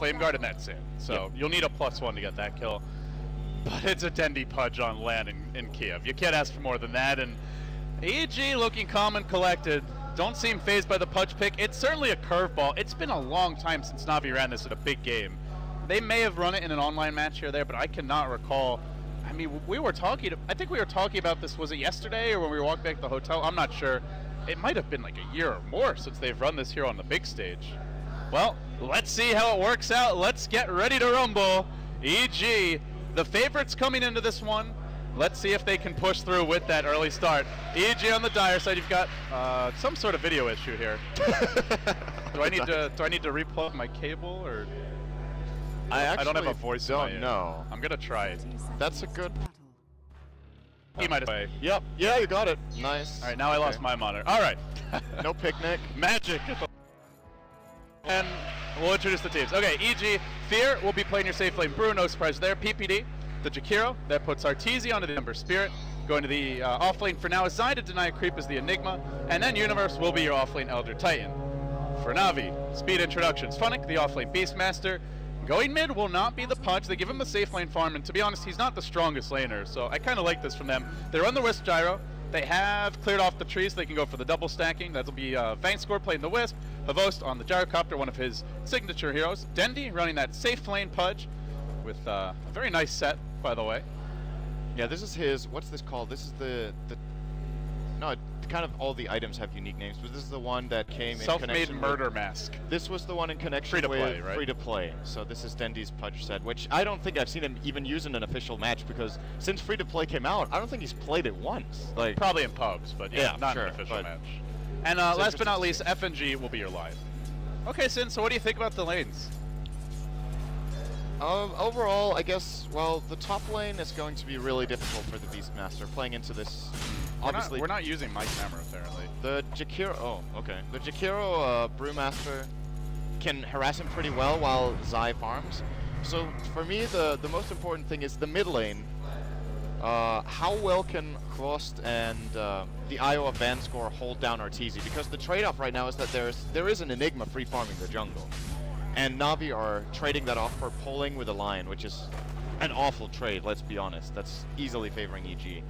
Flame Guard, and that's it. So you'll need a +1 to get that kill. But it's a Dendi Pudge on land in Kiev. You can't ask for more than that. And EG looking calm and collected. Don't seem phased by the Pudge pick. It's certainly a curveball. It's been a long time since Navi ran this at a big game. They may have run it in an online match here or there, but I cannot recall. I mean, I think we were talking about this, was it yesterday or when we were walking back to the hotel? I'm not sure. It might have been like a year or more since they've run this here on the big stage. Well, let's see how it works out. Let's get ready to rumble. EG, the favorites coming into this one. Let's see if they can push through with that early start. EG on the dire side. You've got some sort of video issue here. Do I need to replug my cable, or? I don't have a voice. Don't know. I'm gonna try it. That's a good. He might have. Yep. Yeah, you got it. Nice. All right, now I lost my monitor. All right. No picnic. Magic. And we'll introduce the teams. Okay, EG, Fear will be playing your safe lane. Brew, no surprise there. PPD, the Jakiro, that puts Arteezy onto the Ember Spirit. Going to the off lane for now is Zai to deny a creep as the Enigma. And then Universe will be your off lane Elder Titan. For Navi, speed introductions. Funnick, the off lane Beastmaster. Going mid will not be the Pudge. They give him the safe lane farm, and to be honest, he's not the strongest laner, so I kind of like this from them. They run the Wisp Gyro. They have cleared off the trees, so they can go for the double stacking. That'll be Vangscore playing the Wisp, Havost on the Gyrocopter, one of his signature heroes. Dendi running that safe lane Pudge with a very nice set, by the way. Yeah, this is his, what's this called? This is no, kind of all the items have unique names, but this is the one that came in Self-made connection murder with, mask. This was the one in connection Free-to-play, with right? Free-to-play. So this is Dendi's Pudge set, which I don't think I've seen him even use in an official match, because since Free-to-play came out, I don't think he's played it once. Like, probably in pubs, but yeah, not sure, an official match. it's And last but not least, FNG will be your live. Okay, Sin, so what do you think about the lanes? Overall, I guess, well, the top lane is going to be really difficult for the Beastmaster, playing into this. Obviously, we're not using my camera, apparently. The Jakiro, oh, okay. The Jakiro Brewmaster can harass him pretty well while Zai farms. So for me, the most important thing is the mid lane. How well can Frost and the IO of Vanscore hold down Arteezy? Because the trade-off right now is that there is an Enigma free farming the jungle. And Navi are trading that off for pulling with a Lion, which is an awful trade, let's be honest. That's easily favoring EG.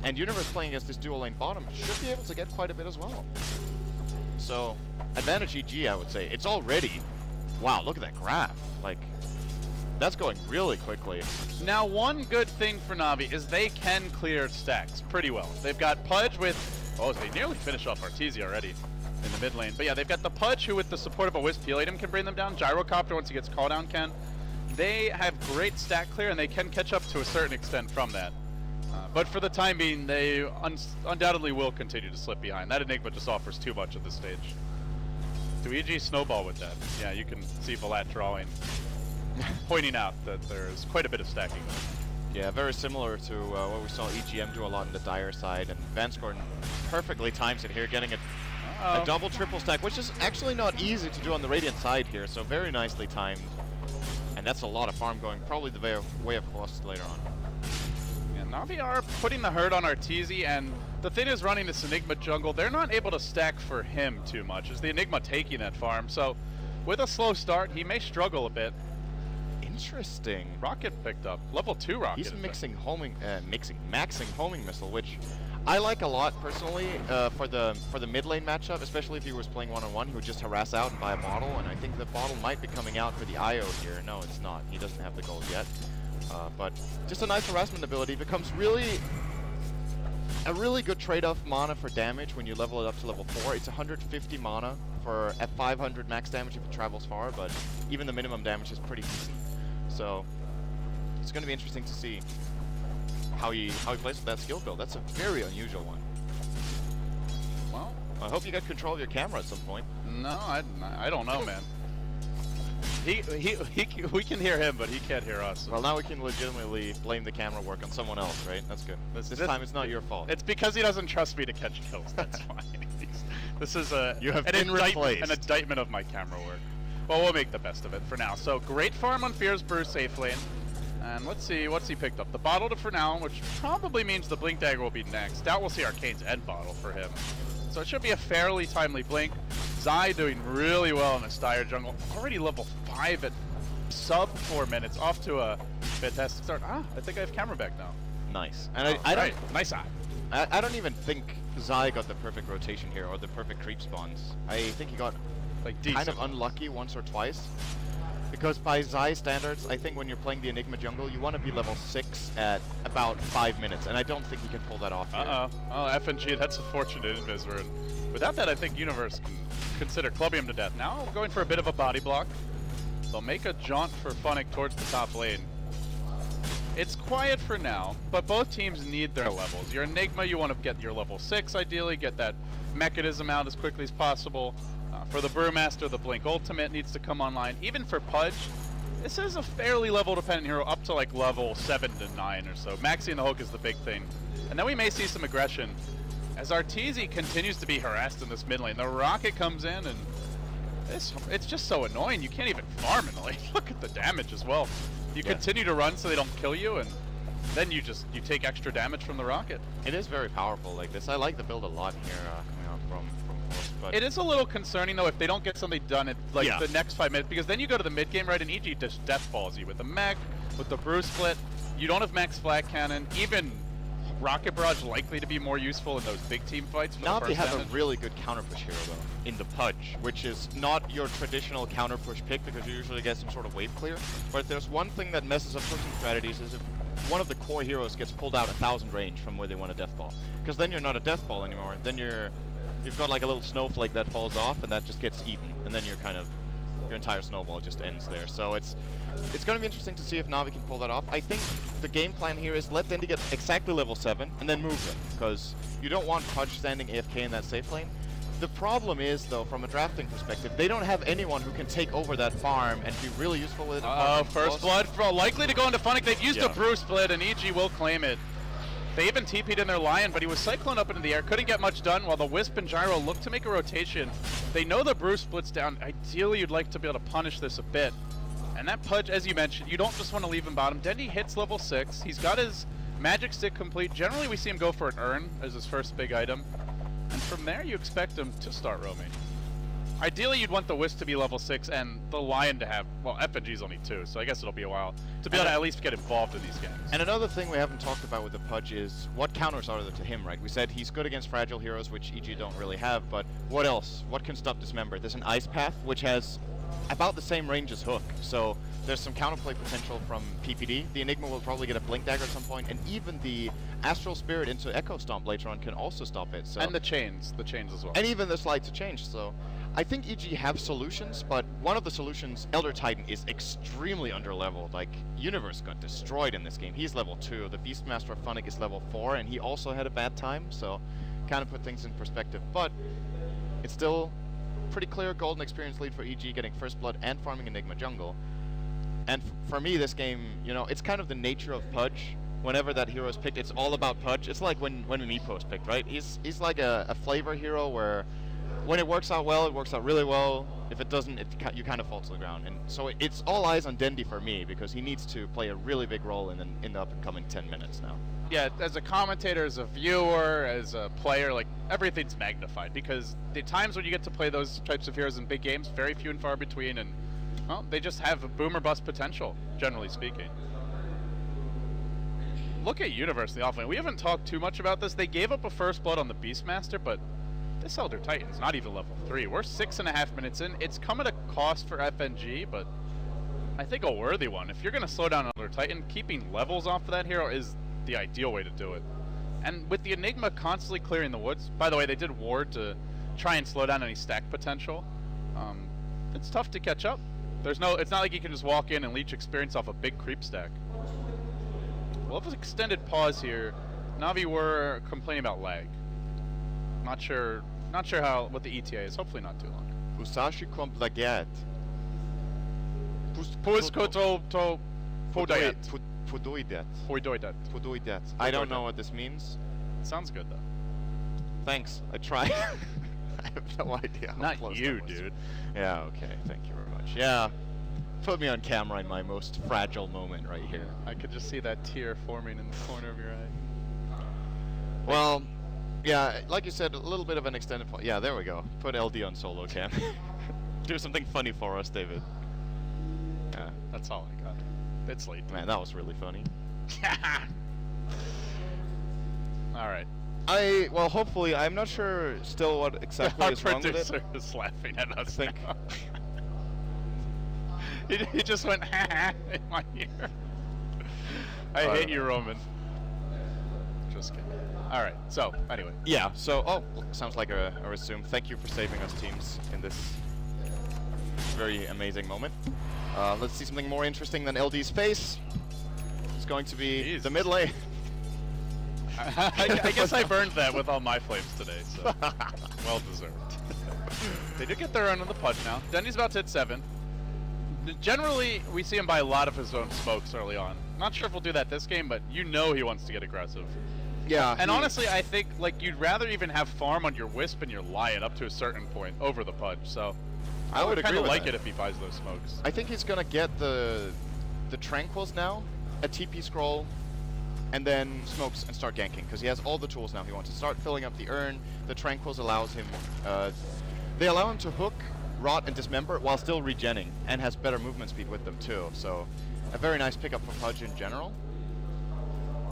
And Universe playing against this dual lane bottom should be able to get quite a bit as well. So, advantage EG, I would say. It's already, wow, look at that graph. Like, that's going really quickly. Now, one good thing for Navi is they can clear stacks pretty well. They've got Pudge with, oh, they nearly finished off Arteezy already in the mid lane. But yeah, they've got the Pudge who with the support of a Wisp heal item can bring them down. Gyrocopter, once he gets called down, can. They have great stack clear and they can catch up to a certain extent from that. But for the time being, they undoubtedly will continue to slip behind. That Enigma just offers too much at this stage. Do EG snowball with that? Yeah, you can see Vlad drawing, pointing out that there's quite a bit of stacking. Yeah, very similar to what we saw EGM do a lot in the dire side, and Vanscore perfectly times it here, getting a double triple stack, which is actually not easy to do on the Radiant side here, so very nicely timed. And that's a lot of farm going, probably the way of cost later on. Navi are putting the hurt on Arteezy, and the thing is running this Enigma jungle, they're not able to stack for him too much. It's the Enigma taking that farm, so with a slow start, he may struggle a bit. Interesting. Rocket picked up. Level 2 Rocket. He's maxing homing missile, which I like a lot personally for the mid lane matchup, especially if he was playing one-on-one. He would just harass out and buy a bottle, and I think the bottle might be coming out for the IO here. No, it's not. He doesn't have the gold yet. But just a nice harassment ability. Becomes a really good trade-off mana for damage when you level it up to level 4. It's 150 mana for at 500 max damage if it travels far, but even the minimum damage is pretty decent. So it's going to be interesting to see how he plays with that skill build. That's a very unusual one. Well, I hope you got control of your camera at some point. No, I don't know, man. We can hear him, but he can't hear us. Well, now we can legitimately blame the camera work on someone else, right? That's good. This time it's not your fault. It's because he doesn't trust me to catch kills. That's fine. This is an indictment of my camera work. Well, we'll make the best of it for now. So great farm on Fear's Brew safe lane. And let's see what's he picked up. The bottle to for now, which probably means the Blink Dagger will be next. Doubt we'll see Arcane's end bottle for him. So it should be a fairly timely blink. Zai doing really well in the Styre jungle. Already level 5 at sub 4 minutes, off to a fantastic start. Ah, I think I have camera back now. Nice. And I don't... Nice eye. I don't even think Zai got the perfect rotation here, or the perfect creep spawns. I think he got like kind of unlucky once or twice. Because by Zai standards, I think when you're playing the Enigma jungle, you want to be level 6 at about 5 minutes, and I don't think he can pull that off here. Oh, FNG, that's a fortunate invisor. And without that, I think Universe can consider clubbing him to death. Now going for a bit of a body block. They'll make a jaunt for Funnick towards the top lane. It's quiet for now, but both teams need their levels. Your Enigma, you want to get your level 6 ideally, get that mechanism out as quickly as possible. For the Brewmaster, the Blink Ultimate needs to come online. Even for Pudge, this is a fairly level-dependent hero up to like level 7 to 9 or so. Maxing the hook is the big thing. And then we may see some aggression as Arteezy continues to be harassed in this mid lane. The rocket comes in and it's just so annoying. You can't even farm in the lane. Look at the damage as well. You continue to run so they don't kill you, and then you take extra damage from the rocket. It is very powerful like this. I like the build a lot here coming out from Horse, but it is a little concerning though if they don't get something done in like the next 5 minutes, because then you go to the mid game, right, and EG just death balls you with the mech, with the brew split. You don't have max flat cannon. Even Rocket Barrage likely to be more useful in those big team fights. Navi has a really good counter push hero though, in the Pudge, which is not your traditional counter push pick because you usually get some sort of wave clear. But there's one thing that messes up pushing strategies is if one of the core heroes gets pulled out 1,000 range from where they want a death ball, because then you're not a death ball anymore. Then you've got like a little snowflake that falls off and that just gets eaten, and then your entire snowball just ends there. So it's going to be interesting to see if Navi can pull that off. I think the game plan here is let Dendi get exactly level 7 and then move him, because you don't want Pudge standing AFK in that safe lane. The problem is, though, from a drafting perspective, they don't have anyone who can take over that farm and be really useful with it. First blood likely to go into Funnick. They've used a brew split, and EG will claim it. They even TP'd in their Lion, but he was cyclone up into the air. Couldn't get much done while the Wisp and Gyro look to make a rotation. They know the brew split's down. Ideally, you'd like to be able to punish this a bit. And that Pudge, as you mentioned, you don't just want to leave him bottom. Dendi hits level 6. He's got his magic stick complete. Generally, we see him go for an urn as his first big item. And from there, you expect him to start roaming. Ideally, you'd want the Wisp to be level 6 and the Lion to have, well, FNG's only 2, so I guess it'll be a while to be able to at least get involved in these games. And another thing we haven't talked about with the Pudge is what counters are there to him, right? We said he's good against fragile heroes, which EG don't really have, but what else? What can stop Dismember? There's an Ice Path, which has about the same range as Hook, so there's some counterplay potential from PPD. The Enigma will probably get a Blink Dagger at some point, and even the Astral Spirit into Echo Stomp later on can also stop it. So. And the chains as well. And even the Slide to Change, so I think EG have solutions, but one of the solutions, Elder Titan, is extremely underleveled. Like, Universe got destroyed in this game. He's level 2. The Beastmaster of Funnick is level 4, and he also had a bad time, so kind of put things in perspective. But it's still pretty clear golden experience lead for EG, getting first blood and farming Enigma jungle. And for me, this game, you know, it's kind of the nature of Pudge. Whenever that hero is picked, it's all about Pudge. It's like when Meepo's picked, right? He's like a flavor hero where when it works out well, it works out really well. If it doesn't, you kind of fall to the ground. And so it's all eyes on Dendi for me, because he needs to play a really big role in the up-and-coming 10 minutes now. Yeah, as a commentator, as a viewer, as a player, like, everything's magnified, because the times when you get to play those types of heroes in big games, very few and far between, and, well, they just have a boom or bust potential, generally speaking. Look at Universe in the offlane. We haven't talked too much about this. They gave up a first blood on the Beastmaster, but this Elder Titan's not even level 3. We're 6.5 minutes in. It's come at a cost for FNG, but I think a worthy one. If you're going to slow down Elder Titan, keeping levels off of that hero is the ideal way to do it. And with the Enigma constantly clearing the woods, by the way, they did ward to try and slow down any stack potential. It's tough to catch up. It's not like you can just walk in and leech experience off a big creep stack. We'll have an extended pause here. Navi were complaining about lag. Not sure what the ETA is. Hopefully not too long. Pusashi komplagiat. Puskoto Podoidat. Podoidat. I don't know what this means. Sounds good though. Thanks. I tried. I have no idea. Not you, dude. Yeah. Okay. Thank you very much. Yeah. Put me on camera in my most fragile moment right here. I could just see that tear forming in the corner of your eye. Well, yeah, like you said, a little bit of an extended pause. Yeah, there we go. Put LD on solo cam. Do something funny for us, David. Yeah. That's all I got. It's late. Man, that was really funny. All right. Well, hopefully, I'm not sure still what exactly Our is wrong with it. producer is laughing at us. I think. He just went in my ear. I hate you, Roman. Just kidding. All right. So anyway. Yeah. So sounds like a resume. Thank you for saving us, teams, in this very amazing moment. Let's see something more interesting than LD's face. It's going to be the mid lane. I guess I burned that with all my flames today, so well deserved. They did get their run on the Pudge now. Dendi's about to hit 7. Generally, we see him buy a lot of his own smokes early on. Not sure if we'll do that this game, but you know he wants to get aggressive. Yeah. And honestly, I think like you'd rather even have farm on your Wisp and your Lion up to a certain point over the Pudge. So I would kind of agree with like that. it if he buys those smokes. I think he's gonna get the Tranquils now, a TP scroll, and then smokes and start ganking, because he has all the tools now. He wants to start filling up the urn. The Tranquils allows him, they allow him to hook, rot, and dismember while still regenning, and has better movement speed with them too. So a very nice pickup for Pudge in general.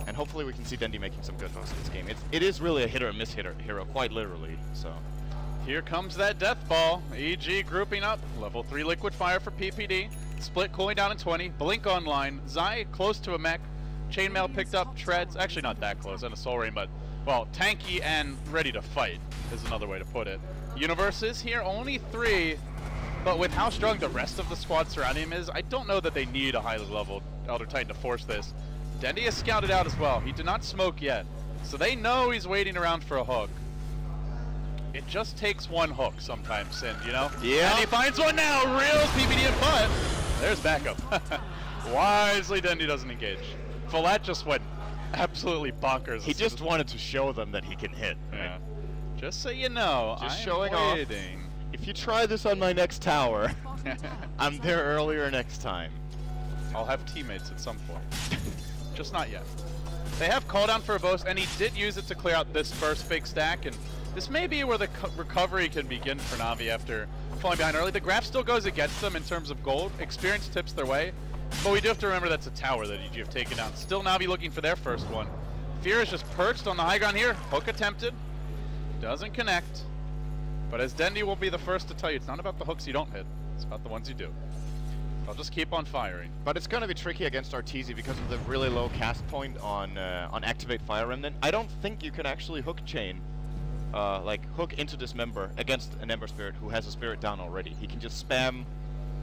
And hopefully we can see Dendi making some good hooks in this game. It is really a hit or miss hero, quite literally. So Here comes that death ball. EG grouping up. Level 3 liquid fire for PPD. Split cooling down in 20. Blink online. Zai close to a mech. Chainmail picked up. Treads. Actually not that close. And a Soul Rain, but, well, tanky and ready to fight is another way to put it. Universe is here. Only 3. But with how strong the rest of the squad surrounding him is, I don't know that they need a highly leveled Elder Titan to force this. Dendi is scouted out as well. He did not smoke yet. So they know he's waiting around for a hook. It just takes one hook sometimes, Sin, you know? Yeah. And he finds one now. Real PBD and putt. There's backup. Wisely, Dendi doesn't engage. Follett just went absolutely bonkers. he just wanted to show them that he can hit. Right? Yeah. Just so you know, Just I'm showing waiting. off. If you try this on my next tower, I'm there earlier next time. I'll have teammates at some point. Just not yet. They have cooldown for a boast, and he did use it to clear out this first big stack, and this may be where the recovery can begin for Na'Vi after falling behind early. The graph still goes against them in terms of gold. Experience tips their way, but we do have to remember that's a tower that EG have taken down. Still Na'Vi looking for their first one. Fear is just perched on the high ground here. Hook attempted. Doesn't connect. But as Dendi will be the first to tell you, it's not about the hooks you don't hit. It's about the ones you do. I'll just keep on firing. But it's going to be tricky against Arteezy because of the really low cast point on Activate Fire Remnant. I don't think you can actually hook chain, like hook into Dismember against an Ember Spirit who has a Spirit down already. He can just spam.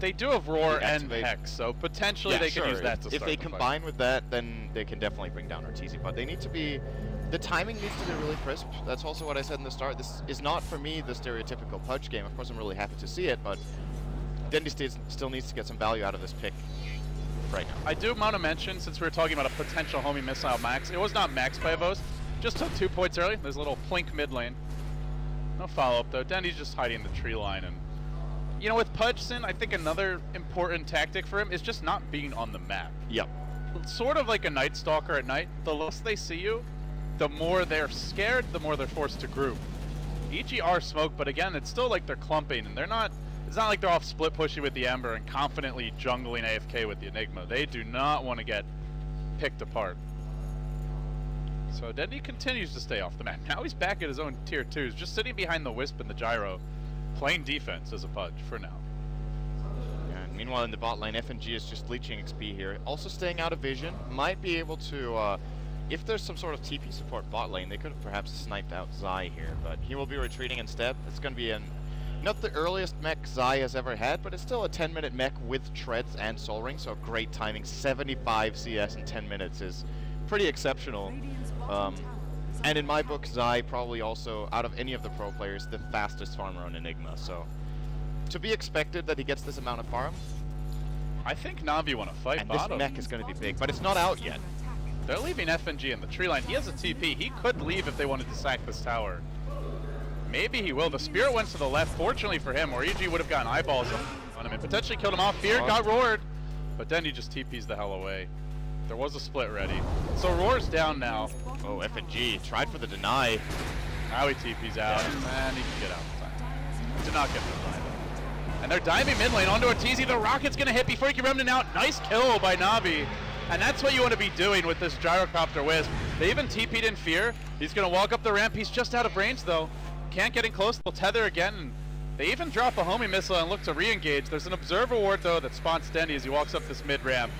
They do have Roar and Activate. Hex, so potentially they can use that to start If they the fight. combine with that, then they can definitely bring down Arteezy. But they need to be... The timing needs to be really crisp. That's also what I said in the start. This is not, for me, the stereotypical Pudge game. Of course, I'm really happy to see it, but Dendi still needs to get some value out of this pick right now. I do want to mention, since we were talking about a potential homing missile max, it was not maxed by Vost. Just took 2 points early. There's a little plink mid lane. No follow-up, though. Dendi's just hiding in the tree line. And you know, with Pudge, Sin, I think another important tactic for him is just not being on the map. Yep. Sort of like a Night Stalker at night. The less they see you, the more they're scared, the more they're forced to group. EG are smoked, but again, it's still like they're clumping, and they're not... It's not like they're off split pushing with the Ember and confidently jungling AFK with the Enigma. They do not want to get picked apart. So Dendi continues to stay off the map. Now he's back at his own tier 2s, just sitting behind the Wisp and the Gyro, playing defense as a Pudge for now. And meanwhile, in the bot lane, FNG is just leeching XP here. Also staying out of vision. Might be able to... if there's some sort of TP support bot lane, they could have perhaps sniped out Zai here, but he will be retreating instead. It's going to be not the earliest mech Zai has ever had, but it's still a 10-minute mech with Treads and Soul Ring, so great timing. 75 CS in 10 minutes is pretty exceptional. And in my book, Zai probably also, out of any of the pro players, the fastest farmer on Enigma, so to be expected that he gets this amount of farm. I think Na'Vi want to fight And bottom. this mech is going to be big, but it's not out yet. They're leaving FNG in the tree line. He has a TP. He could leave if they wanted to sack this tower. Maybe he will. The Spirit went to the left, fortunately for him, or EG would have gotten eyeballs on him and potentially killed him off. Fear got roared, but then he just TPs the hell away. There was a split ready. So Roar's down now. Oh, FNG tried for the deny. Now he TPs out, and he can get out in time. Did not get the deny, though. And they're diving mid lane onto Arteezy. The rocket's gonna hit before he can remnant out. Nice kill by Na'Vi. And that's what you want to be doing with this gyrocopter wisp. They even TP'd in fear. He's gonna walk up the ramp. He's just out of range though. Can't get in close. They'll tether again. And they even drop a homing missile and look to re-engage. There's an observer ward though that spawns Dendi as he walks up this mid ramp.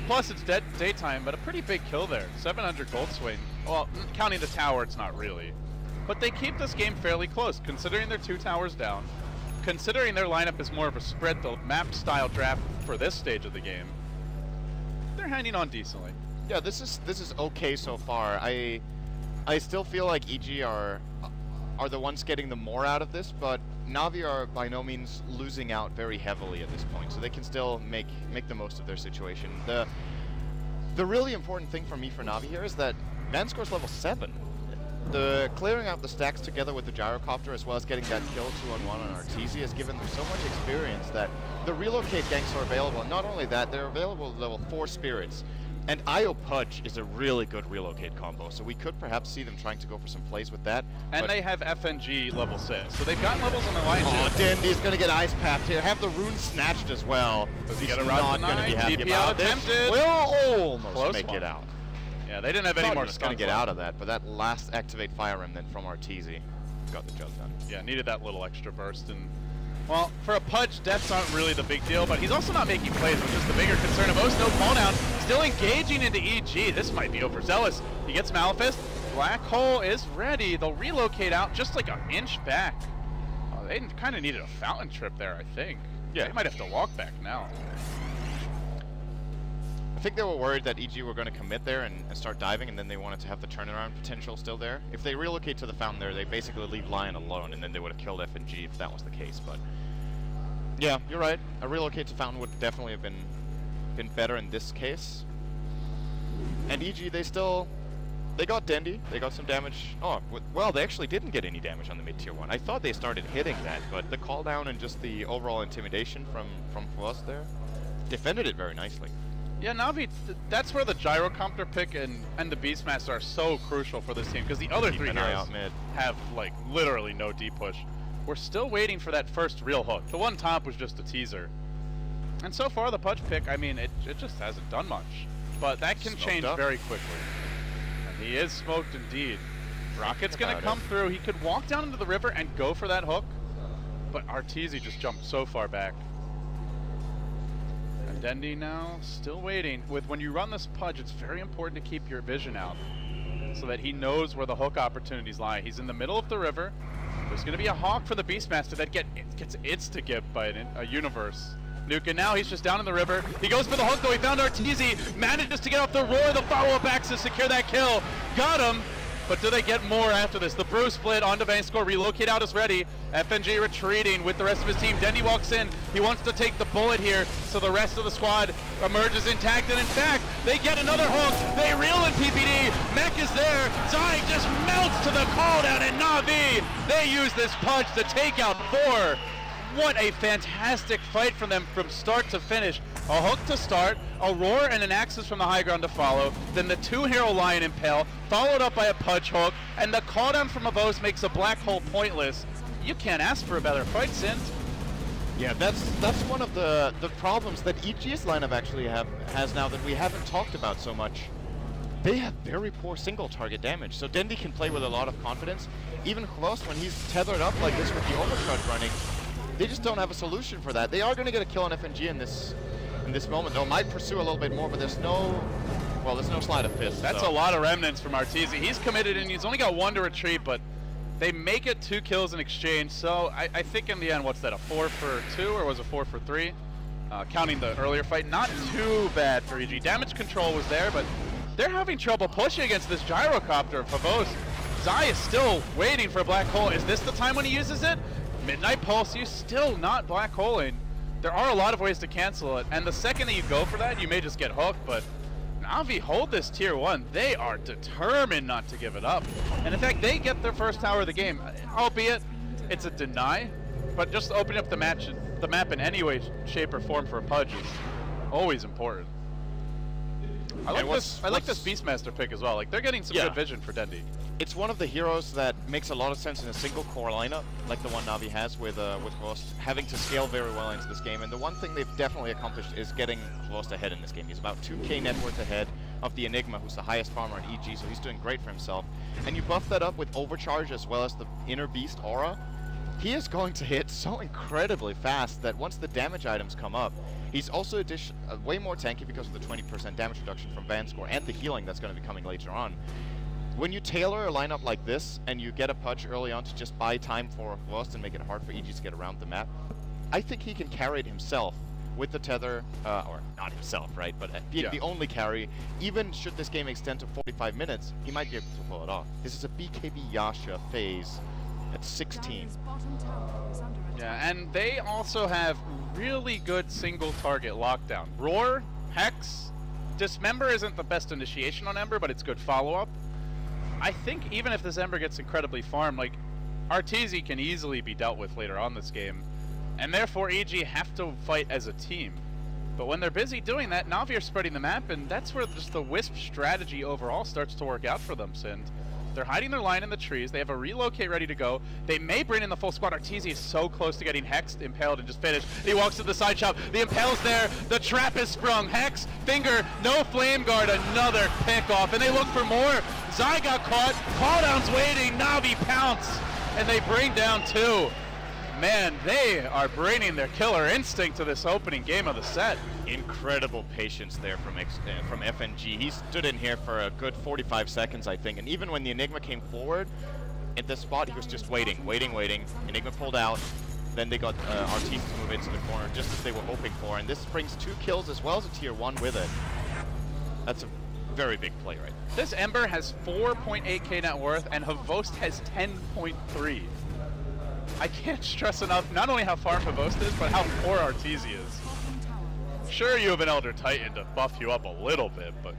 Plus it's dead daytime, but a pretty big kill there. 700 gold swing. Well, counting the tower, it's not really. But they keep this game fairly close, considering they're 2 towers down. Considering their lineup is more of a spread the map style draft for this stage of the game, they're hanging on decently. Yeah, this is okay so far. I still feel like EG are the ones getting the more out of this, but Na'Vi are by no means losing out very heavily at this point, so they can still make the most of their situation. The really important thing for me for Na'Vi here is that Vanscore's level 7. The clearing out the stacks together with the gyrocopter as well as getting that kill 2-on-1 on Arteezy has given them so much experience that the relocate ganks are available. And not only that, they're available at level 4 spirits. And Dendi Pudge is a really good relocate combo, so we could perhaps see them trying to go for some plays with that. And they have FNG level 6, so they've got levels on the line. Oh, Dendi's gonna get ice packed here. Have the rune snatched as well. Does he He's get a not gonna be happy about this. Will almost Close make one. it out. Yeah, they didn't have any more Just gonna get out of that, but that last activate fire remnant from Arteezy got the job done. Yeah, needed that little extra burst. And well, for a Pudge, deaths aren't really the big deal, but he's also not making plays, which is the bigger concern of no cooldown. Still engaging into EG. This might be overzealous. He gets Malefist. Black Hole is ready. They'll relocate out just like an inch back. Oh, they kind of needed a fountain trip there, I think. Yeah. They might have to walk back now. I think they were worried that EG were going to commit there and start diving, and then they wanted to have the turnaround potential still there. If they relocate to the fountain there, they basically leave Lion alone, and then they would have killed FNG if that was the case. But yeah, you're right. A relocate to fountain would definitely have been better in this case. And EG, they got Dendi. They got some damage. Oh, well, they actually didn't get any damage on the mid tier 1. I thought they started hitting that, but the call down and just the overall intimidation from Frost there defended it very nicely. Yeah, Na'Vi, that's where the gyrocopter pick and the Beastmaster are so crucial for this team, because the other 3 heroes have, like, literally no deep push. We're still waiting for that first real hook. The one top was just a teaser. And so far, the Pudge pick, I mean, it just hasn't done much. But that can change very quickly. And he is smoked indeed. Rocket's going to come through. He could walk down into the river and go for that hook, but Arteezy just jumped so far back. Dendi now still waiting. When you run this Pudge, it's very important to keep your vision out so that he knows where the hook opportunities lie. He's in the middle of the river. There's going to be a hawk for the Beastmaster that gets insta-gipped by a universe. Nuka now, he's just down in the river. He goes for the hook though. He found Arteezy, manages to get off the roar. The follow-up axis, secure that kill. Got him. But do they get more after this? The brew split onto Vanscore. Relocate out is ready. FNG retreating with the rest of his team. Dendi walks in. He wants to take the bullet here, so the rest of the squad emerges intact. And in fact, they get another hook. They reel in PPD. Mech is there. Zai just melts to the call down, and Na'Vi, they use this punch to take out 4. What a fantastic fight from them from start to finish. A hook to start, a roar and an axis from the high ground to follow, then the 2-hero Lion Impale, followed up by a Pudge hook, and the call down from Avos makes a black hole pointless. You can't ask for a better fight, Sint. Yeah, that's one of the problems that EG's lineup actually has now that we haven't talked about so much. They have very poor single target damage, so Dendi can play with a lot of confidence. Even Hrost, when he's tethered up like this with the overcharge running, they just don't have a solution for that. They are going to get a kill on FNG in this moment, though. Might pursue a little bit more, but there's no slide of fist. That's a lot of remnants from Arteezy. He's committed and he's only got 1 to retreat, but they make it 2 kills in exchange. So I think in the end, what's that, a 4 for 2 or was it 4 for 3? Counting the earlier fight, not too bad for EG. Damage control was there, but they're having trouble pushing against this gyrocopter of Havos. Zai is still waiting for a black hole. Is this the time when he uses it? Midnight Pulse, you still not black holing. There are a lot of ways to cancel it, and the second that you go for that, you may just get hooked, but Na'Vi hold this tier 1. They are determined not to give it up. And in fact, they get their first tower of the game, albeit it's a deny, but just opening up the map in any way, shape, or form for a Pudge is always important. I like this Beastmaster pick as well. Like, they're getting some good vision for Dendi. It's one of the heroes that makes a lot of sense in a single core lineup, like the one Na'Vi has with Frost having to scale very well into this game, and the one thing they've definitely accomplished is getting Hvost ahead in this game. He's about 2k net worth ahead of the Enigma, who's the highest farmer in EG, so he's doing great for himself. And you buff that up with Overcharge as well as the Inner Beast aura, he is going to hit so incredibly fast that once the damage items come up, he's also way more tanky because of the 20% damage reduction from Van Score and the healing that's going to be coming later on. When you tailor a lineup like this and you get a Pudge early on to just buy time for Hvost and make it hard for EG to get around the map, I think he can carry it himself with the tether, or not himself, right, but being the only carry. Even should this game extend to 45 minutes, he might be able to pull it off. This is a BKB Yasha phase at 16. Yeah, and they also have really good single target lockdown. Roar, Hex, Dismember isn't the best initiation on Ember, but it's good follow-up. I think even if this Ember gets incredibly farmed, like, Arteezy can easily be dealt with later on this game, and therefore EG have to fight as a team. But when they're busy doing that, Na'Vi are spreading the map, and that's where just the Wisp strategy overall starts to work out for them, Sind. They're hiding their line in the trees. They have a relocate ready to go. They may bring in the full squad. Arteezy is so close to getting hexed, impaled, and just finished. He walks to the side shop. The impale's there. The trap is sprung. Hex, Finger, no flame guard. Another pick off, and they look for more. Zai got caught. Calldown's waiting. Na'Vi pounce, and they bring down 2. Man, they are bringing their killer instinct to this opening game of the set. Incredible patience there from FNG. He stood in here for a good 45 seconds, I think, and even when the Enigma came forward, at this spot he was just waiting. Enigma pulled out, then they got Arteezy to move into the corner just as they were hoping for, and this brings 2 kills as well as a tier 1 with it. That's a very big play right there. This Ember has 4.8k net worth, and Hvost has 10.3. I can't stress enough not only how farm Hvost is, but how poor Arteezy is. Sure, you have an Elder Titan to buff you up a little bit, but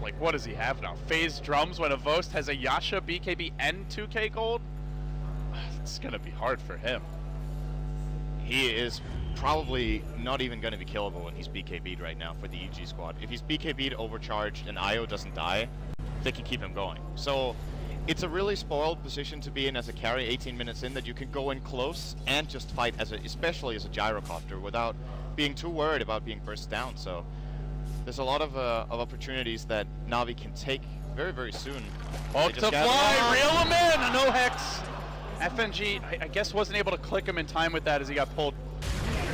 like, what does he have now? Phase drums when Hvost has a Yasha, BKB, and 2k gold? It's gonna be hard for him. He is probably not even gonna be killable when he's BKB'd right now for the EG squad. If he's BKB'd, overcharged, and IO doesn't die, they can keep him going. So it's a really spoiled position to be in as a carry 18 minutes in, that you can go in close and just fight as especially as a gyrocopter without being too worried about being burst down. So there's a lot of opportunities that Na'Vi can take very, very soon. Hulk to fly, reel him in, no Hex. FNG, I guess, wasn't able to click him in time with that as he got pulled.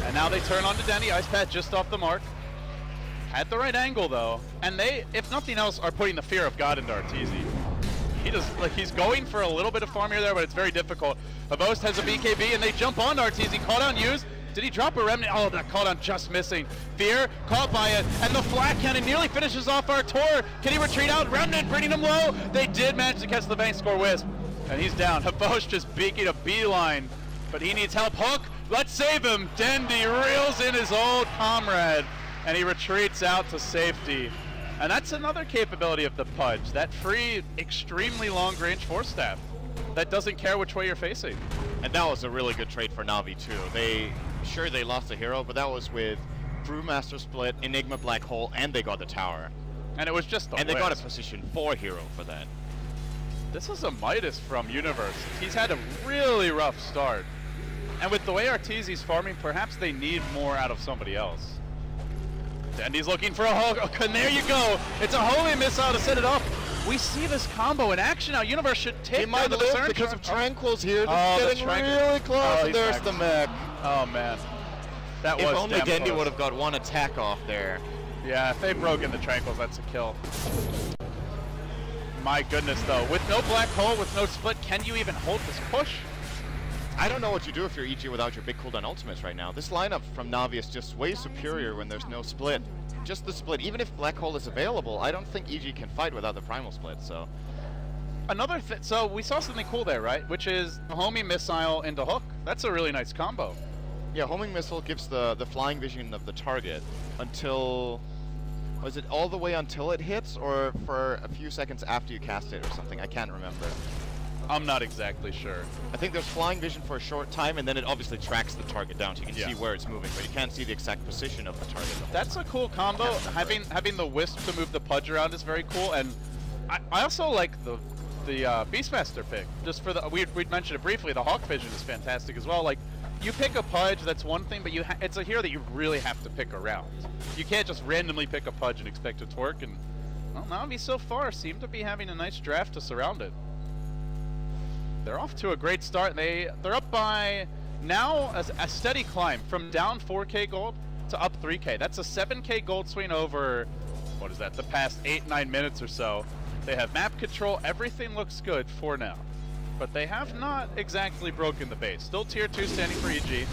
And now they turn on to Dendi, Ice Pat just off the mark. Had the right angle though, and they, if nothing else, are putting the fear of God into Arteezy. He just, like, he's going for a little bit of farm here there, but it's very difficult. Hvost has a BKB and they jump on Arteezy, call down used. Did he drop a remnant? Oh, that cooldown just missing. Fear caught by it, and the flat cannon nearly finishes off Artur. Can he retreat out? Remnant bringing him low. They did manage to catch the Van Score Wisp, and he's down. Hvost just beaking a beeline, but he needs help. Hook, let's save him. Dendi reels in his old comrade, and he retreats out to safety. And that's another capability of the Pudge, that free, extremely long-range Force Staff that doesn't care which way you're facing. And that was a really good trade for Na'Vi too. Sure, they lost a hero, but that was with Brewmaster split, Enigma Black Hole, and they got the tower. And it was just the And they got a position 4 hero for that. This is a Midas from Universe. He's had a really rough start. And with the way Arteezy's farming, perhaps they need more out of somebody else. Dendi's looking for a hook, and there you go. It's a holy missile to set it up. We see this combo in action now. Universe should take down the Discern because of Tranquil's here. Getting really close, and there's the mech. Oh man, that was if only Dendi close. would have got one attack off there. Yeah, if they broke in the Tranquils, that's a kill. My goodness, though, with no black hole, with no split, can you even hold this push? I don't know what you do if you're EG without your big cooldown ultimates right now. This lineup from Na'Vi is just way superior when there's no split. Just the split. Even if black hole is available, I don't think EG can fight without the primal split, so. Another so we saw something cool there, right? Which is a homing missile into hook. That's a really nice combo. Yeah, homing missile gives the flying vision of the target until, was it all the way until it hits, or for a few seconds after you cast it or something? I can't remember. I'm not exactly sure. I think there's flying vision for a short time, and then it obviously tracks the target down, so you can see where it's moving, but you can't see the exact position of the target. That's a cool combo. Having the Wisp to move the Pudge around is very cool, and I also like the Beastmaster pick. Just for the we'd mentioned it briefly. The Hawk Vision is fantastic as well. Like, you pick a Pudge, that's one thing, but it's a hero that you really have to pick around. You can't just randomly pick a Pudge and expect it to work, and well, Na'Vi so far seem to be having a nice draft to surround it. They're off to a great start. They're up by now a steady climb from down 4K gold to up 3K. That's a 7K gold swing over, what is that, the past 8-9 minutes or so. They have map control. Everything looks good for now. But they have not exactly broken the base. Still tier 2 standing for EG.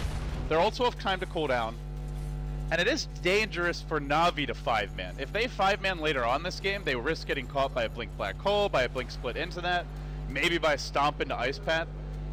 They're also have time to cool down. And it is dangerous for Na'Vi to 5-man. If they 5-man later on this game, they risk getting caught by a Blink Black Hole, by a Blink Split into that, maybe by a Stomp into Ice Path.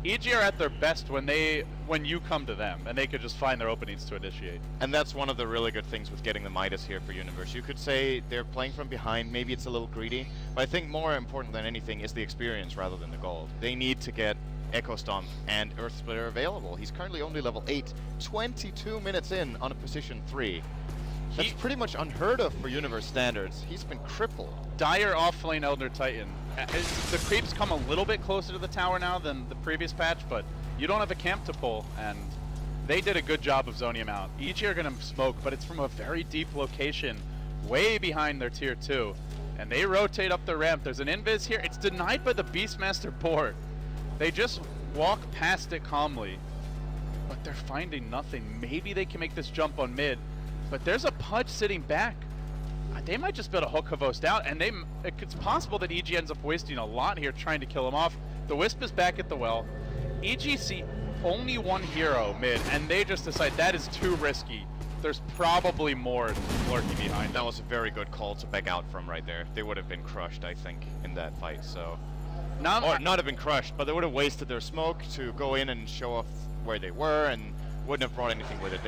EG are at their best when you come to them, and they could just find their openings to initiate. And that's one of the really good things with getting the Midas here for Universe. You could say they're playing from behind, maybe it's a little greedy, but I think more important than anything is the experience rather than the gold. They need to get Echo Stomp and Earth Splitter available. He's currently only level 8, 22 minutes in on a position 3. That's pretty much unheard of for Universe standards. He's been crippled. Dire offlane Elder Titan. The creeps come a little bit closer to the tower now than the previous patch, but you don't have a camp to pull, and they did a good job of zoning him out. EG are going to smoke, but it's from a very deep location, way behind their tier 2. And they rotate up the ramp. There's an invis here. It's denied by the Beastmaster board. They just walk past it calmly, but they're finding nothing. Maybe they can make this jump on mid, but there's a Pudge sitting back. They might just be able to hook Havost out, and it's possible that EG ends up wasting a lot here trying to kill him off. The Wisp is back at the well. EG see only one hero mid, and they just decide that is too risky. There's probably more lurking behind. That was a very good call to back out from right there. They would have been crushed, I think, in that fight, so... Or not have been crushed, but they would have wasted their smoke to go in and show off where they were, and wouldn't have brought anything with it.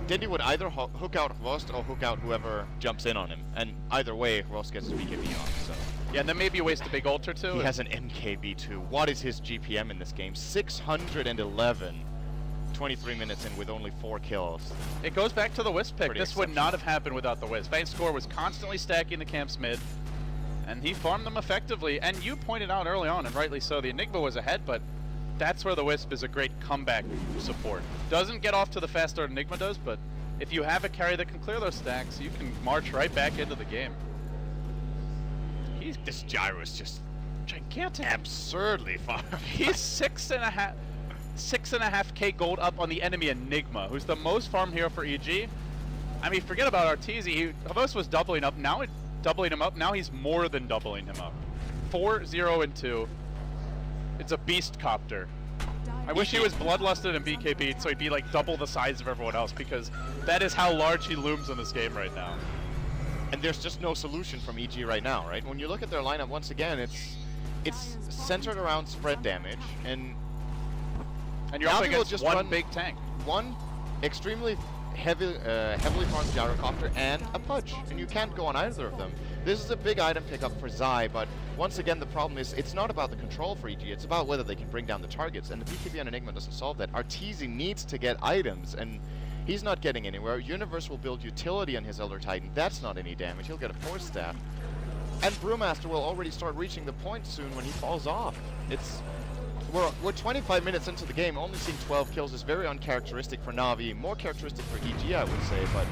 Dendi would either hook out Havost or hook out whoever jumps in on him, and either way, Havost gets BKB off, so... Yeah, and then maybe you waste a big ult or two. He has an MKB2. What is his GPM in this game? 611. 23 minutes in with only 4 kills. It goes back to the Wisp pick. Pretty This would not have happened without the Wisp. Vayne's score was constantly stacking the camps mid, and he farmed them effectively. And you pointed out early on, and rightly so, the Enigma was ahead, but that's where the Wisp is a great comeback support. Doesn't get off to the fast start Enigma does, but if you have a carry that can clear those stacks, you can march right back into the game. This gyro is just gigantic. Absurdly far. He's 6.5K gold up on the enemy Enigma, who's the most farmed hero for EG. I mean, forget about Arteezy. Havost was doubling up. Now doubling him up. Now he's more than doubling him up. 4, 0, and 2. It's a beast copter. I wish he was bloodlusted and BKB'd so he'd be like double the size of everyone else, because that is how large he looms in this game right now. And there's just no solution from EG right now, right? When you look at their lineup, once again, it's centered around spread damage, and you're up against just one big tank. One extremely heavily farmed gyrocopter and a Pudge, and you can't go on either of them. This is a big item pickup for Zai, but once again, the problem is it's not about the control for EG, it's about whether they can bring down the targets, and the BKB on Enigma doesn't solve that. Arteezy needs to get items, and he's not getting anywhere. Universe will build utility on his Elder Titan. That's not any damage. He'll get a Force Staff. And Brewmaster will already start reaching the point soon when he falls off. We're 25 minutes into the game. Only seeing 12 kills is very uncharacteristic for Na'Vi. More characteristic for EG, I would say, but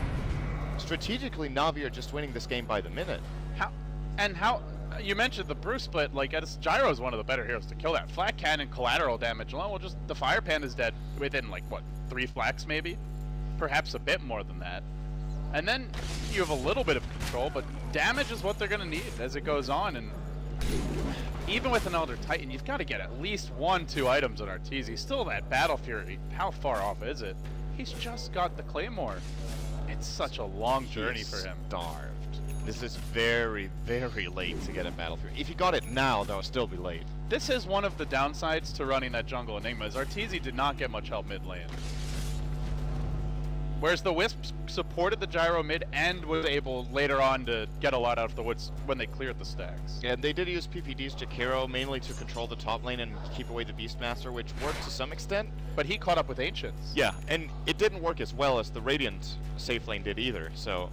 strategically, Na'Vi are just winning this game by the minute. How you mentioned the Brew Split, like Gyro is one of the better heroes to kill that. Flat Cannon collateral damage alone, well, just the Fire Pan is dead within like what, 3 flaks maybe? Perhaps a bit more than that. And then you have a little bit of control, but damage is what they're going to need as it goes on. And even with an Elder Titan, you've got to get at least 1-2 items on Arteezy. Still that Battle Fury, how far off is it? He's just got the Claymore. It's such a long journey for him. Starved. This is very, very late to get a Battle Fury. If you got it now, that would still be late. This is one of the downsides to running that jungle Enigma, is Arteezy did not get much help mid lane. Whereas the Wisp supported the Gyro mid and was able later on to get a lot out of the woods when they cleared the stacks. Yeah, and they did use PPD's Jakiro mainly to control the top lane and keep away the Beastmaster, which worked to some extent. But he caught up with Ancients. Yeah, and it didn't work as well as the Radiant safe lane did either, so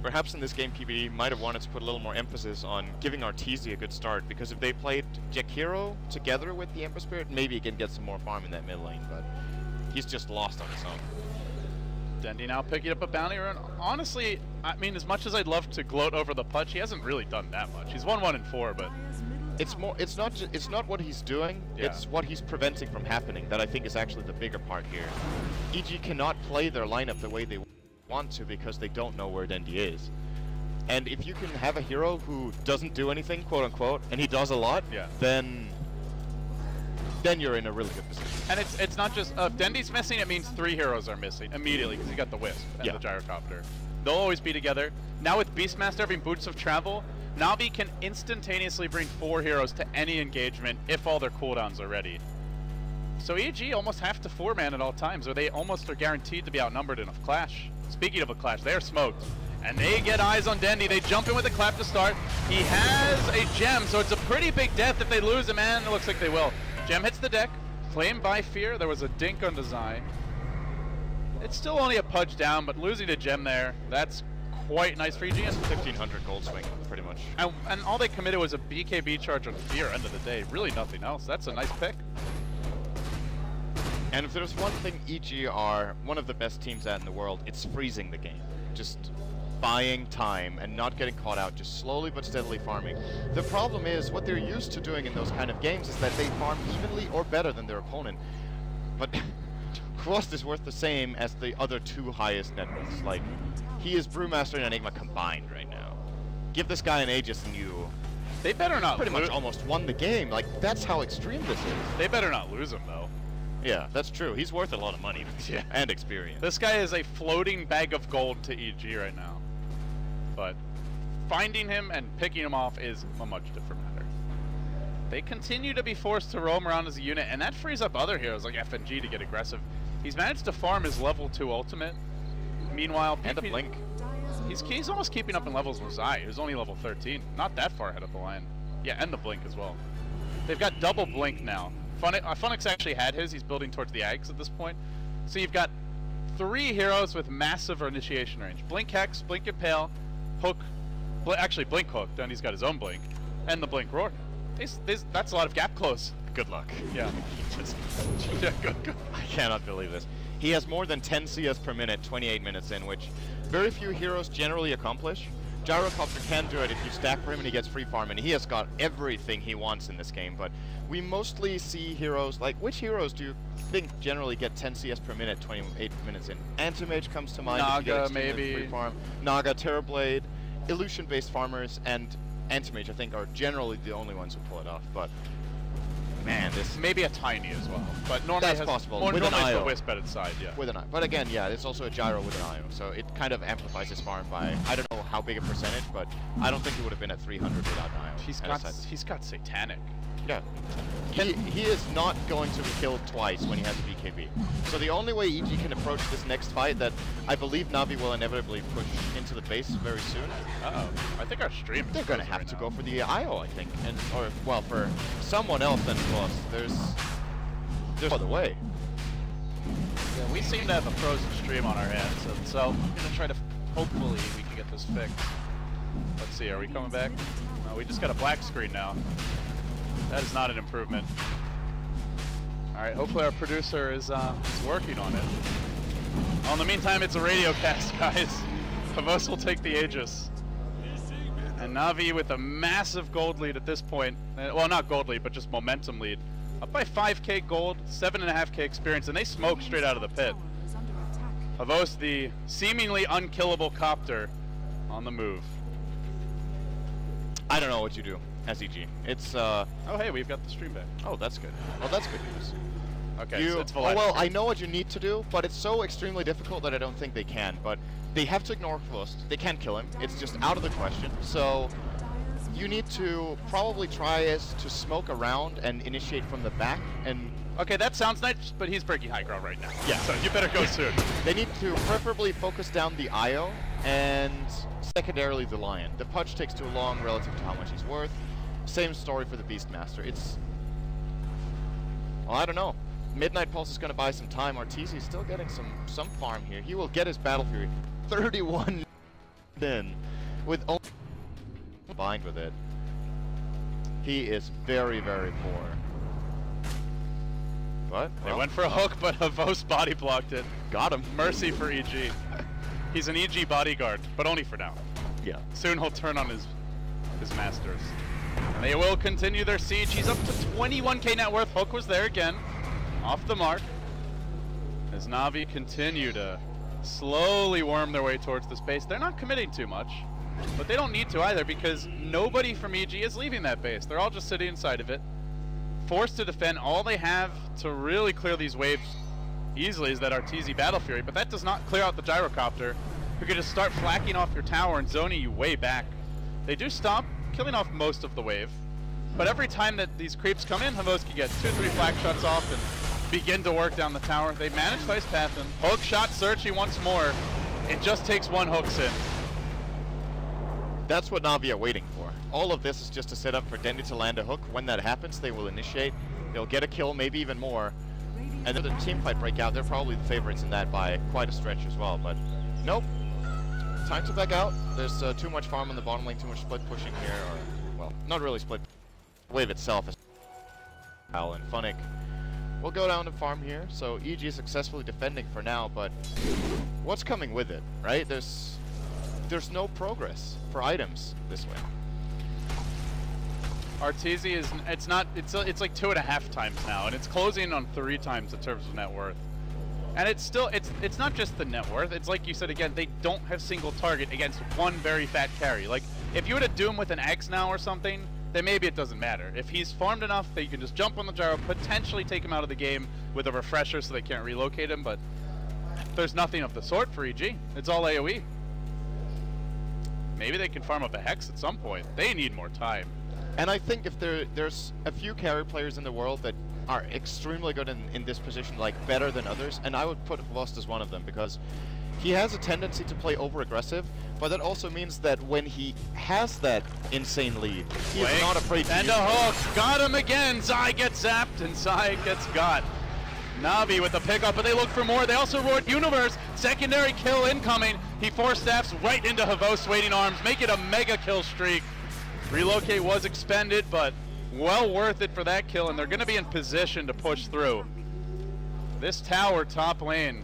perhaps in this game PPD might have wanted to put a little more emphasis on giving Arteezy a good start, because if they played Jakiro together with the Emperor Spirit, maybe he can get some more farm in that mid lane, but He's just lost on his own. Dendi now picking up a bounty run. Honestly, I mean, as much as I'd love to gloat over the Pudge, he hasn't really done that much. He's won 1 in 4, but it's more. It's not what he's doing. Yeah. It's what he's preventing from happening that I think is actually the bigger part here. EG cannot play their lineup the way they want to because they don't know where Dendi is. And if you can have a hero who doesn't do anything, quote unquote, and he does a lot, yeah, then you're in a really good position. And it's not just if Dendi's missing, it means 3 heroes are missing immediately because you got the Wisp and Yeah. the Gyrocopter. They'll always be together. Now with Beastmaster having Boots of Travel, Navi can instantaneously bring 4 heroes to any engagement if all their cooldowns are ready. So EG almost have to 4-man at all times, or they almost are guaranteed to be outnumbered in a clash. Speaking of a clash, they are smoked. And they get eyes on Dendi. They jump in with a clap to start. He has a gem, so it's a pretty big death if they lose him, and it looks like they will. Gem hits the deck. Claimed by Fear. There was a dink on Zai. It's still only a Pudge down, but losing a gem there, that's quite nice for EG. 1,500 gold swing, pretty much. And all they committed was a BKB charge on Fear, end of the day. Really nothing else. That's a nice pick. And if there's one thing EG are one of the best teams at in the world, it's freezing the game. Just buying time and not getting caught out, just slowly but steadily farming. The problem is, what they're used to doing in those kind of games is that they farm evenly or better than their opponent. But Quost is worth the same as the other 2 highest net worths. Like, he is Brewmaster and Enigma combined right now. Give this guy an Aegis and you... They better not pretty much almost won the game. Like, that's how extreme this is. They better not lose him, though. Yeah, that's true. He's worth a lot of money Yeah. and experience. This guy is a floating bag of gold to EG right now. But finding him and picking him off is a much different matter. They continue to be forced to roam around as a unit, and that frees up other heroes like FNG to get aggressive. He's managed to farm his level 2 ultimate. Meanwhile, and a blink. He's almost keeping up in levels with Zai, who's only level 13. Not that far ahead of the line. Yeah, and the blink as well. They've got double blink now. Funix actually had his. He's building towards the Ags at this point. So you've got 3 heroes with massive initiation range. Blink Hex, Blink Impale, Hook, actually Blink Hook, then he's got his own Blink, and the Blink Roar. That's a lot of gap close. Good luck. Yeah. Yeah, good. I cannot believe this. He has more than 10 CS per minute, 28 minutes in, which very few heroes generally accomplish. Gyrocopter can do it if you stack for him and he gets free farm, and he has got everything he wants in this game, but we mostly see heroes, like, which heroes do you think generally get 10 CS per minute, 28 minutes in? Anti-Mage comes to mind. Naga, maybe. Free farm. Naga, Terrorblade, Illusion-based farmers, and Anti-Mage, I think, are generally the only ones who pull it off, but man, this... Maybe a Tiny as well, but normally that's possible. Normally with an it's IO. the Wisp at its side, yeah. With an IO. But again, yeah, it's also a Gyro with an IO, so it kind of amplifies his farm by, I don't know how big a percentage, but I don't think he would have been at 300 without an IO. He's got Satanic. Yeah. He is not going to be killed twice when he has a BKB. So the only way EG can approach this next fight that I believe Navi will inevitably push into the base very soon. Uh-oh. I think our stream is They're going to have right to now. go for the IO, I think. And or, well, for someone else than Quost, there's no other way. Yeah, we seem to have a frozen stream on our hands, so I'm going to try to, hopefully we can get this fixed. Let's see, are we coming back? No, we just got a black screen now. That is not an improvement. Alright, hopefully our producer is working on it. Well, in the meantime, it's a radio cast, guys. Pavos will take the Aegis. And Navi with a massive gold lead at this point. Well, not gold lead, but just momentum lead. Up by 5k gold, 7.5k experience, and they smoke straight out of the pit. Pavos, the seemingly unkillable copter, on the move. I don't know what you do as EG. It's Oh, hey, we've got the stream back. oh, that's good. Well, that's good news. Okay, so it's full well, I know what you need to do, but it's so extremely difficult that I don't think they can. But they have to ignore Quost. They can't kill him. It's just out of the question. So you need to probably try to smoke around and initiate from the back. And Okay, that sounds nice, but he's breaking high ground right now. Yeah. So you better go soon. they need to preferably focus down the IO and secondarily the Lion. The Pudge takes too long relative to how much he's worth. Same story for the Beastmaster. It's... well, I don't know. Midnight Pulse is going to buy some time. Arteezy's still getting some farm here. He will get his Battle Fury. 31 in with only combined with it. He is very, very poor. What? They went for a hook, but Havos body blocked it. Got him. Mercy for EG. He's an EG bodyguard, but only for now. Yeah. Soon he'll turn on his masters. And they will continue their siege. He's up to 21k net worth. Hook was there again. Off the mark. As Na'Vi continue to slowly worm their way towards this base. They're not committing too much, but they don't need to either because nobody from EG is leaving that base. They're all just sitting inside of it, forced to defend. All they have to really clear these waves easily is that Arteezy Battle Fury, but that does not clear out the Gyrocopter, who could just start flacking off your tower and zoning you way back. They do stop, killing off most of the wave, but every time that these creeps come in, Havos can get 2-3 flak shots off and begin to work down the tower. They managed to ice path him. Hook shot searching once more. It just takes one hook in. That's what Na'Vi are waiting for. All of this is just a setup for Dendi to land a hook. When that happens, they will initiate. They'll get a kill, maybe even more. And then the team fight break out. They're probably the favorites in that by quite a stretch as well. But nope. Time to back out. There's too much farm on the bottom lane, too much split pushing here. Or, well, not really split. Wave itself is Al and Funnick. We'll go down to farm here. So EG is successfully defending for now, but what's coming with it, right? There's no progress for items this way. Arteezy is, it's like 2.5 times now, and it's closing on 3 times in terms of net worth. And it's still, it's not just the net worth, it's like you said again, they don't have single target against one very fat carry. Like, if you were to do him with an X now or something, then maybe it doesn't matter. If he's farmed enough that you can just jump on the gyro, potentially take him out of the game with a refresher so they can't relocate him, but there's nothing of the sort for EG. It's all AoE. Maybe they can farm up a Hex at some point. They need more time. And I think if there's a few carry players in the world that are extremely good in this position, like better than others, and I would put Vost as one of them because he has a tendency to play over-aggressive, but that also means that when he has that insane lead, he is not afraid to use it. And a hook! Got him again! Zai gets zapped and Zai gets got. Na'Vi with the pickup, but they look for more. They also roared Universe. Secondary kill incoming. He force staffs right into Havos' waiting arms, make it a mega kill streak. Relocate was expended, but well worth it for that kill, and they're going to be in position to push through. This tower top lane,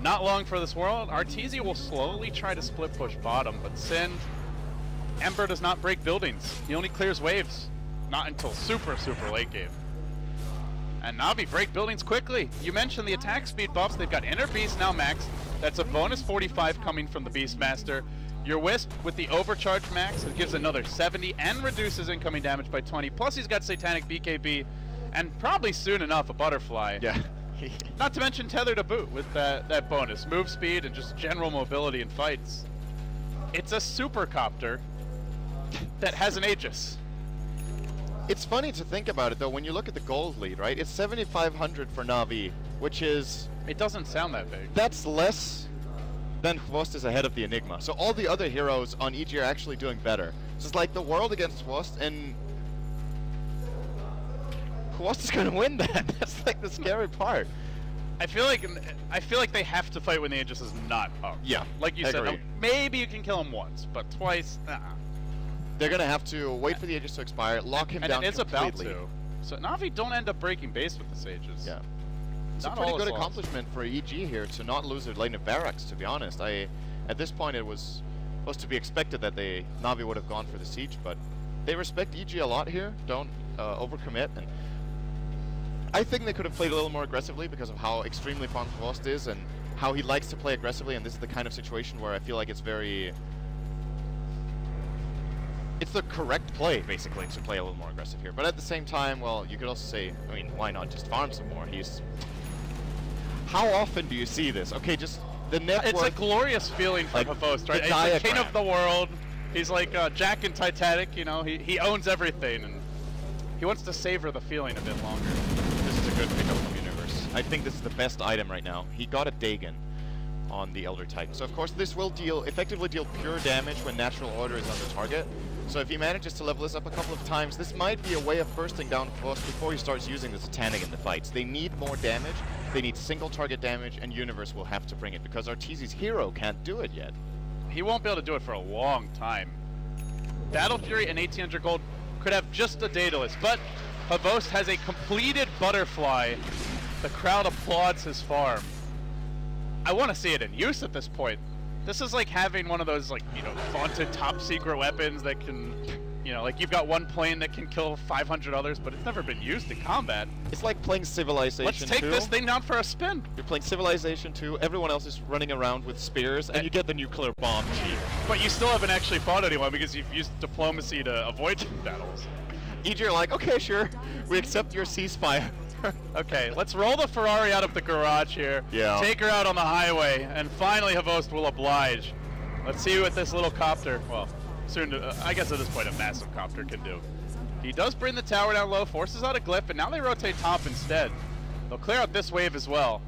not long for this world. Arteezy will slowly try to split push bottom, but Sin, Ember does not break buildings. He only clears waves, not until super late game. And Na'Vi break buildings quickly. You mentioned the attack speed buffs. They've got Inner Beast now maxed. That's a bonus 45 coming from the Beastmaster. Your Wisp with the overcharge max, it gives another 70 and reduces incoming damage by 20. Plus he's got Satanic BKB and probably soon enough a Butterfly. Yeah. Not to mention Tether to boot with that bonus. Move speed and just general mobility in fights. It's a supercopter that has an Aegis. It's funny to think about it though, when you look at the gold lead, right? It's 7,500 for Na'Vi, which is... It doesn't sound that big. That's less than Hvost is ahead of the Enigma. So all the other heroes on EG are actually doing better. So it's like the world against Hvost, and Hvost is going to win that. That's like the scary part. I feel like they have to fight when the Aegis is not up. Yeah, like you said, maybe you can kill him once, but twice, They're going to have to wait for the Aegis to expire, lock him down completely. And it's about to. So Na'Vi don't end up breaking base with the Aegis. Yeah. It's a pretty good accomplishment for EG here to not lose their lane of barracks, to be honest. At this point it was supposed to be expected that Na'Vi would have gone for the siege, but they respect EG a lot here, don't overcommit, and I think they could have played a little more aggressively because of how extremely fun Hvost is and how he likes to play aggressively, and this is the kind of situation where I feel like it's the correct play, basically, to play a little more aggressive here. But at the same time, well, you could also say, I mean, why not just farm some more? How often do you see this? Okay, just the network. It's a glorious feeling for Hvost, right? He's the king of the world. He's like Jack in Titanic, you know, he owns everything, and he wants to savor the feeling a bit longer. This is a good pickup from Universe. I think this is the best item right now. He got a Dagon on the Elder Titan. So of course this will effectively deal pure damage when Natural Order is on the target. So if he manages to level this up a couple of times, this might be a way of bursting down Hvost before he starts using the Satanic in the fights. They need more damage, they need single target damage, and Universe will have to bring it because Arteezy's hero can't do it yet. He won't be able to do it for a long time. Battle Fury and 1800 gold could have just a Daedalus, but Hvost has a completed Butterfly The crowd applauds his farm. I want to see it in use at this point. This is like having one of those, like, you know, vaunted top secret weapons that can, you know, like you've got one plane that can kill 500 others, but it's never been used in combat. It's like playing Civilization 2. Let's take this thing down for a spin. You're playing Civilization 2, everyone else is running around with spears, and you get the nuclear bomb cheap. But you still haven't actually fought anyone because you've used diplomacy to avoid battles. EG are like, okay, sure, we accept your ceasefire. Okay, let's roll the Ferrari out of the garage here. Yeah. Take her out on the highway, and finally Havost will oblige. Let's see what this little copter, well, soon to, I guess at this point a massive copter can do. He does bring the tower down low, forces out a glyph, and now they rotate top instead. They'll clear out this wave as well.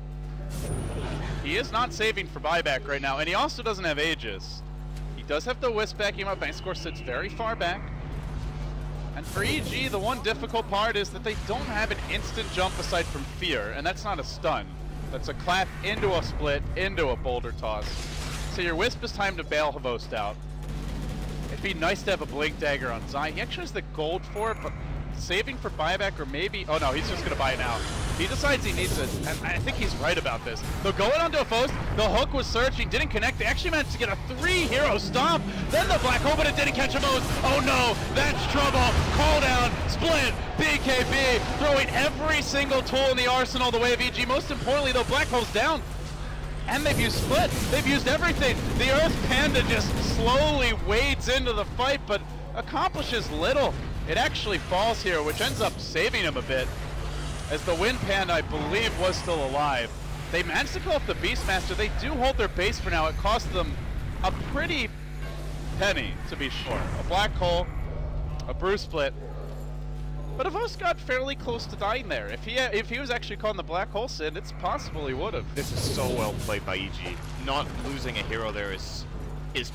He is not saving for buyback right now, and he also doesn't have Aegis. He does have the Wisp backing him up. Bankscore sits very far back. And for EG, the one difficult part is that they don't have an instant jump aside from Fear, and that's not a stun. That's a clap into a split, into a boulder toss. So your Wisp is time to bail Havost out. It'd be nice to have a Blink Dagger on Zai. He actually has the gold for it, but saving for buyback or maybe... Oh no, he's just going to buy it now. He decides he needs it, and I think he's right about this. They'll go in onto a Havost. The hook was searching, didn't connect. They actually managed to get a 3-hero stomp. Then the black hole, but it didn't catch Havost. Oh no, that's trouble. Call down, split, BKB, throwing every single tool in the arsenal the way of EG. Most importantly, though, black hole's down. And they've used split. They've used everything. The Earth Panda just slowly wades into the fight, but accomplishes little. It actually falls here, which ends up saving him a bit, as the Wind Panda, I believe, was still alive. They managed to kill off the Beastmaster. They do hold their base for now. It cost them a pretty penny, to be sure. A black hole, a brew split. But Havost got fairly close to dying there. If he was actually caught in the black hole sin, it's possible he would have. This is so well played by EG. Not losing a hero there is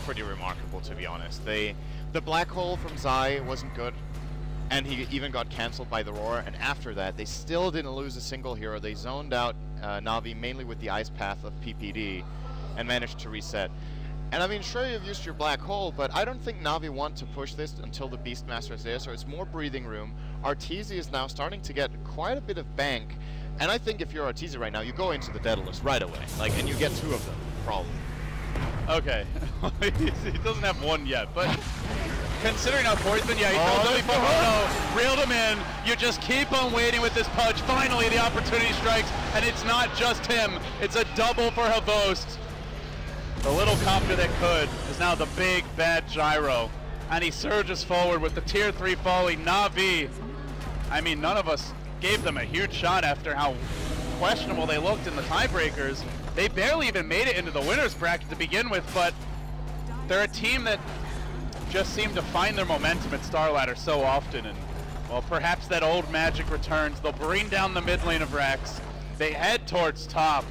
pretty remarkable, to be honest. The black hole from Zai wasn't good, and he even got cancelled by the Roar, and after that, they still didn't lose a single hero. They zoned out Na'Vi mainly with the Ice Path of PPD, and managed to reset. And I mean, sure, you've used your black hole, but I don't think Na'Vi want to push this until the Beastmaster is there, so it's more breathing room. Arteezy is now starting to get quite a bit of bank, and I think if you're Arteezy right now, you go into the Daedalus right away, like, and you get 2 of them, probably. Okay, he doesn't have one yet, but considering how poor he's been, yeah, he no, reeled him in. You just keep on waiting with this Pudge. Finally, the opportunity strikes, and it's not just him. It's a double for Havost. The little copter that could is now the big, bad gyro, and he surges forward with the tier 3 falling. Na'Vi, I mean, none of us gave them a huge shot after how questionable they looked in the tiebreakers. They barely even made it into the winner's bracket to begin with, but they're a team that just seem to find their momentum at Star Ladder so often, and, well, perhaps that old magic returns. They'll bring down the mid lane of Rax. They head towards top.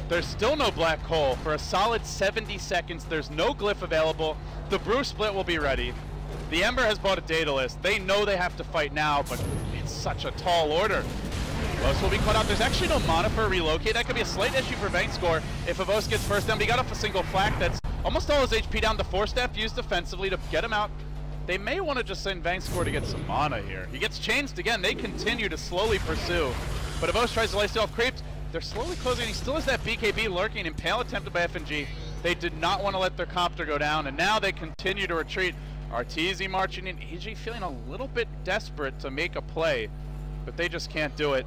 There's still no black hole. For a solid 70 seconds, there's no glyph available. The brew split will be ready. The Ember has bought a Daedalus. They know they have to fight now, but it's such a tall order. Havost will be caught out. There's actually no mana for a relocate. That could be a slight issue for Bankscore if Havost gets first down. But he got off a single flak. That's almost all his HP down. The 4-step used defensively to get him out. They may want to just send Bankscore to get some mana here. He gets changed again. They continue to slowly pursue. But Havost tries to lifesteal off creeps. They're slowly closing. He still has that BKB lurking. Impale attempted by FNG. They did not want to let their copter go down, and now they continue to retreat. Arteezy marching in. EG feeling a little bit desperate to make a play, but they just can't do it.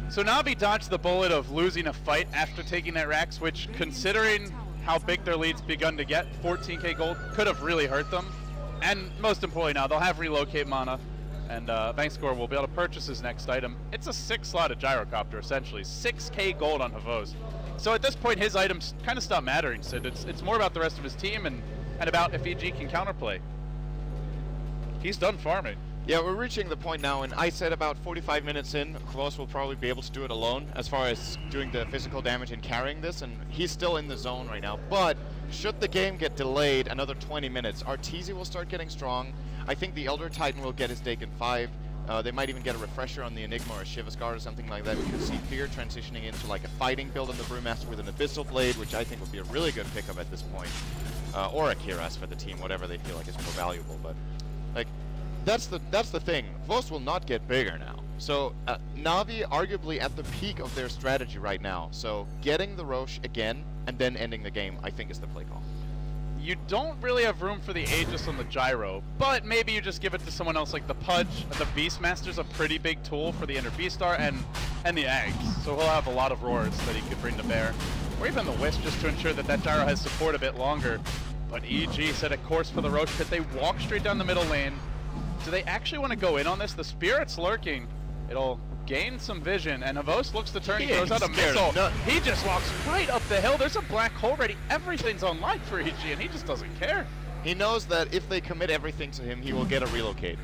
So Na'Vi dodged the bullet of losing a fight after taking that Rax, which, considering how big their lead's begun to get, 14k gold, could have really hurt them. And most importantly now, they'll have relocate mana, and Bankscore will be able to purchase his next item. It's a 6-slotted gyrocopter, essentially. 6k gold on Havost. So at this point, his items kind of stop mattering, Sid. It's more about the rest of his team and about if EG can counterplay. He's done farming. Yeah, we're reaching the point now, and I said about 45 minutes in, Klaus will probably be able to do it alone as far as doing the physical damage and carrying this, and he's still in the zone right now. But should the game get delayed another 20 minutes, Arteezy will start getting strong. I think the Elder Titan will get his Dagon 5. They might even get a refresher on the Enigma or a Shiva's Guard or something like that. We could see Fear transitioning into like a fighting build on the Brewmaster with an Abyssal Blade, which I think would be a really good pickup at this point. Or a Kiras for the team, whatever they feel like is more valuable. But like, that's the thing. Vost will not get bigger now. So Na'Vi arguably at the peak of their strategy right now. So getting the Roche again and then ending the game, I think, is the play call. You don't really have room for the Aegis on the gyro, but maybe you just give it to someone else like the Pudge. The Beastmaster's a pretty big tool for the Inner Beastar and the eggs, so he'll have a lot of roars that he could bring to bear. Or even the Wisp, just to ensure that that gyro has support a bit longer. But EG set a course for the Roche pit. They walk straight down the middle lane. Do they actually want to go in on this? The Spirit's lurking. It'll gain some vision, and Havos looks to turn, he throws out a missile. He just walks right up the hill. There's a black hole ready. Everything's online for EG, and he just doesn't care. He knows that if they commit everything to him, he will get a relocate.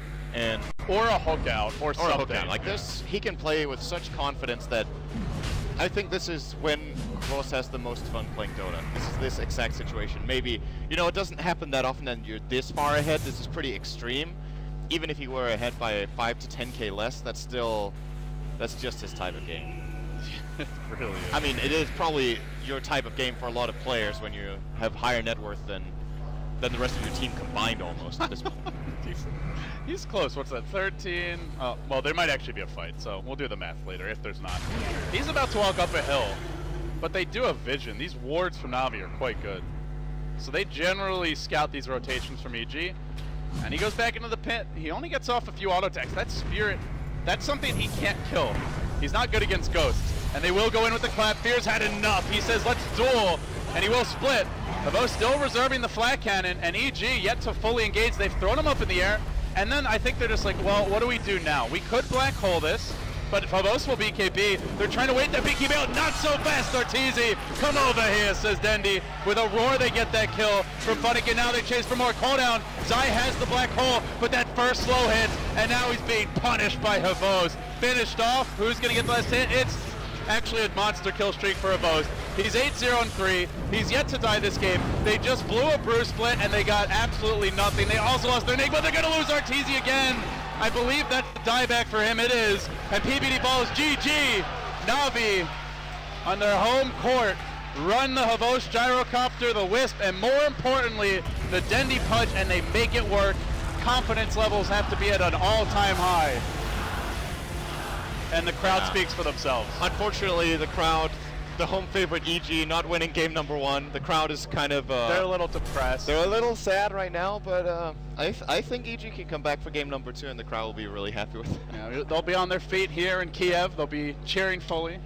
Or a hook out, or something. A hook out. Like this, he can play with such confidence that I think this is when Havos has the most fun playing Dota. This is this exact situation. Maybe, you know, it doesn't happen that often that you're this far ahead. This is pretty extreme. Even if he were ahead by 5 to 10k less, that's just his type of game. It really is. I mean, it is probably your type of game for a lot of players when you have higher net worth than the rest of your team combined almost at this point. He's close. What's that, 13? Well, there might actually be a fight, so we'll do the math later if there's not. He's about to walk up a hill, but they do have vision. These wards from Na'Vi are quite good. So they generally scout these rotations from EG, and he goes back into the pit. He only gets off a few auto attacks. That Spirit, that's something he can't kill. He's not good against ghosts, and they will go in with the clap. Fear's had enough. He says, let's duel, and he will split. Havos still reserving the flat cannon, and EG yet to fully engage. They've thrown him up in the air, and then I think they're just like, well, what do we do now? We could black hole this, but Havos will BKB. They're trying to wait that BKB out. Not so fast, Arteezy. Come over here, says Dendi. With a roar, they get that kill from Funnick, and now they chase for more. Call down. Zai has the black hole, but that first slow hit, and now he's being punished by Havos. Finished off. Who's going to get the last hit? It's actually a monster kill streak for Havos. He's 8-0-3. He's yet to die this game. They just blew a brew split, and they got absolutely nothing. They also lost their Enigma. They're going to lose Arteezy again. I believe that's the dieback for him. It is. And PBD Balls GG. Na'Vi on their home court run the Havos gyrocopter, the Wisp, and more importantly, the Dendi Pudge, and they make it work. Confidence levels have to be at an all-time high. And the crowd speaks for themselves. Unfortunately, the crowd, the home favorite EG, not winning game number 1. The crowd is kind of... they're a little depressed. They're a little sad right now, but I think EG can come back for game number 2, and the crowd will be really happy with it. Yeah, they'll be on their feet here in Kiev. They'll be cheering fully.